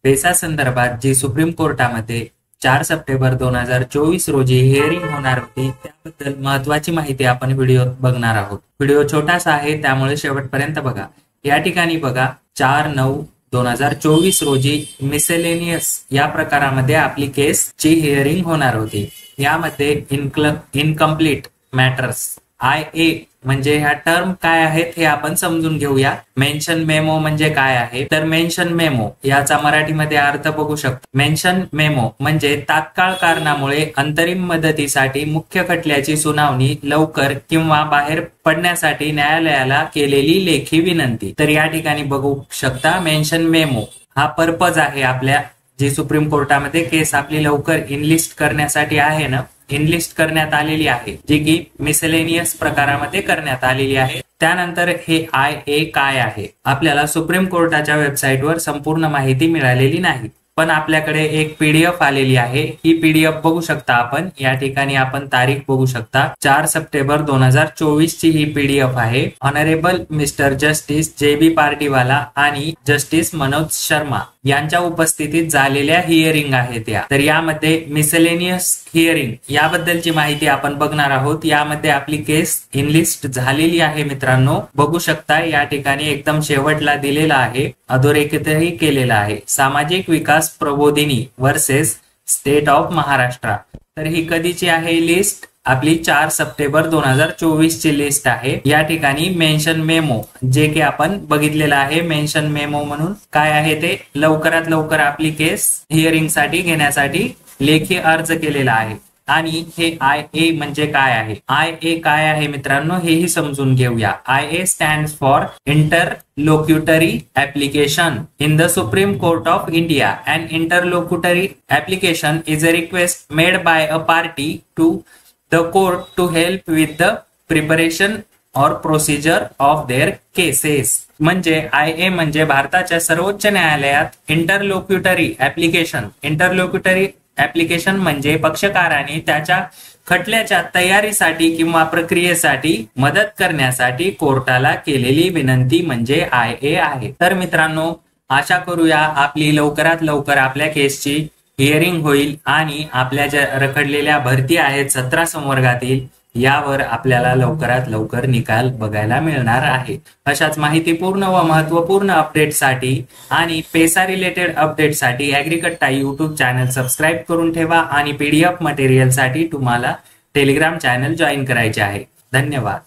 PESA संदर्भात जी supreme कोर्टामध्ये 4 September 2024 रोजी हिअरिंग होणार होती त्याबद्दल महत्वाची माहिती आपण व्हिडिओत बघणार आहोत। व्हिडिओ छोटासा आहे त्यामुळे शेवटपर्यंत बघा। या ठिकाणी बघा 4/9/2024 रोजी मिसेलेनियस या प्रकारामध्ये आपली केसची हिअरिंग होणार होती। यामध्ये इनकम्प्लीट मॅटर्स IA म्हणजे ह्या टर्म काय आहेत हे आपण समजून घेऊया। मेन्शन मेमो म्हणजे काय आहे तर मेन्शन मेमो याचा मराठीमध्ये अर्थ बघू शकतो। मेन्शन मेमो म्हणजे तात्काळ कारणामुळे अंतरिम मदतीसाठी मुख्य खटल्याची सुनावणी लवकर किंवा बाहेर पडण्यासाठी न्यायालयाला केलेली लेखी विनंती। तर या ठिकाणी बघू शकता मेन्शन मेमो हा पर्पज आहे आपल्या जी सुप्रीम कोर्टामध्ये केस आपली लवकर इनलिस्ट करण्यासाठी आहे ना, इनलिस्ट करण्यात आलेली आहे जी की मिसेलेनियस प्रकारामध्ये करण्यात आलेली आहे। त्यानंतर हे IA काय आहे आपल्याला सुप्रीम कोर्टाच्या वेबसाईटवर संपूर्ण माहिती मिळालेली नाही, पण आपल्याकडे एक PDF आलेली आहे। ही PDF बघू शकता आपण। या ठिकाणी आपण तारीख बघू शकता 4 सप्टेंबर 2024 ची ही PDF आहे। Honourable mister justice JB Pardiwala आणि जस्टिस मनोज शर्मा यांच्या उपस्थितीत झालेल्या हिअरिंग आहेत या। तर यामध्ये मिसेलेनियस हिअरिंग याबद्दलची माहिती आपण बघणार आहोत। यामध्ये आपली केस इनलिस्ट झालेली आहे मित्रांनो, बघू शकता या ठिकाणी एकदम शेवटला दिलेला आहे, अधोरेखितही केलेला आहे। सामाजिक विकास प्रबोधिनी वर्सेस स्टेट ऑफ महाराष्ट्र। तर ही कधीची आहे लिस्ट आपली 4 सप्टेंबर 2024 ची लिस्ट आहे। या ठिकाणी मेन्शन मेमो जे की आपण बघितलेलं आहे, मेन्शन मेमो म्हणून काय आहे ते लवकरात लवकर आपली केस हिअरिंग साठी घेण्यासाठी लेखी अर्ज केलेला आहे। आणि हे IA म्हणजे काय आहे, IA काय आहे मित्रांनो हेही समजून घेऊया। IA stands for interlocutory application in the Supreme Court of India. An interlocutory application is a request made by a party to the court to help with the preparation or procedure of their cases. म्हणजे IA म्हणजे भारताच्या सर्वोच्च न्यायालयात इंटरलोक्युटरी application म्हणजे पक्षकाराने त्याच्या खटल्याच्या तयारीसाठी किंवा प्रक्रियेसाठी मदत करण्यासाठी कोर्टाला केलेली विनंती म्हणजे IA आहे। तर मित्रांनो आशा करूया आपली लवकरात लवकर आपल्या केसची हिअरिंग होईल आणि आपल्या ज्या रखडलेल्या भरती आहेत 17 संवर्गातील यावर आपल्याला लवकरात लवकर निकाल बघायला मिळणार आहे। अशाच माहितीपूर्ण व महत्वपूर्ण अपडेटसाठी आणि पेसा रिलेटेड अपडेटसाठी ॲग्रीकट्टा YouTube चॅनल सबस्क्राईब करून ठेवा आणि PDF मटेरियलसाठी तुम्हाला टेलिग्राम चॅनल जॉईन करायचे आहे। धन्यवाद।